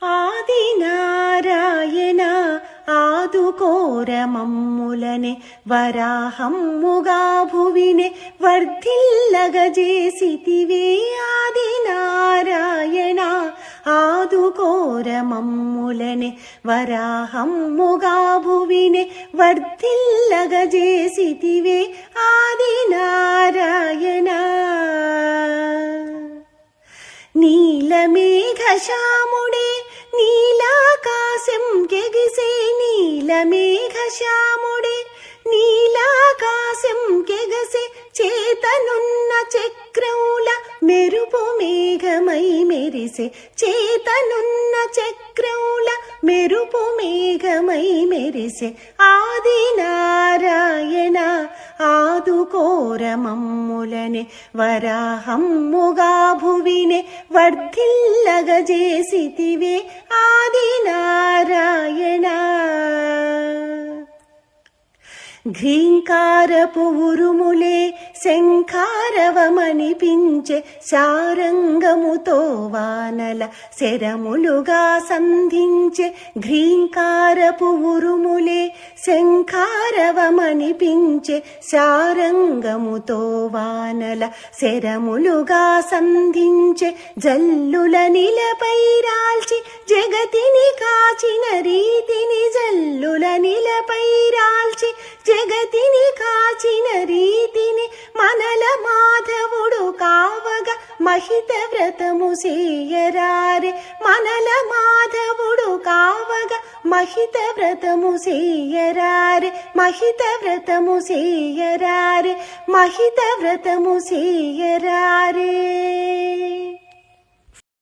ఆదినారాయణ ఆదుకోర మమ్ములనే వరాహమ్ముగా భువినే వర్ధిల్లగజేసితివే. ఆదినారాయణ ఆదుకోర మమ్ములనే వరాహమ్ముగా భువినే వర్ధిల్లగజేసితివే. ఆదినారాయణ నీలమేఘశ్యాముడే నీలాకాశం కెగిసే. నీలమేఘశ్యాముడే నీలాకాశం కెగసే. చేతనున్న చక్రముల మెరుపు మేఘమై మెరిసే. చేతనున్న చక్రముల మెరుపు మేఘమై మెరిసే. ఆదినారాయణ ఆదుకోర మమ్ములనే వరాహమ్ముగా భువినే వర్ధిల్లగజేసితివే. ఆదినారాయణ ఘ్రీంకారపు ఉరుములే శంఖారవమనిపించే. శారంగముతో వానల శరములుగా సంధించే. ఘ్రీంకారపు ఉరుములే శంఖారవమనిపించే. శారంగముతో వానల శరములుగా సంధించే. జల్లుల నిలపై రాల్చి జగతిని కాచిన రీతిని. జల్లుల నిలపై రాల్చి జగతిని కాచిన రీతిని. మనల మాధవుడు కావగా మహిత వ్రతము సేయరారే. మనల మాధవుడు కావగా మహిత వ్రతము సేయరారే. మహిత వ్రతము సేయరారే. మహిత వ్రతము సేయరారే.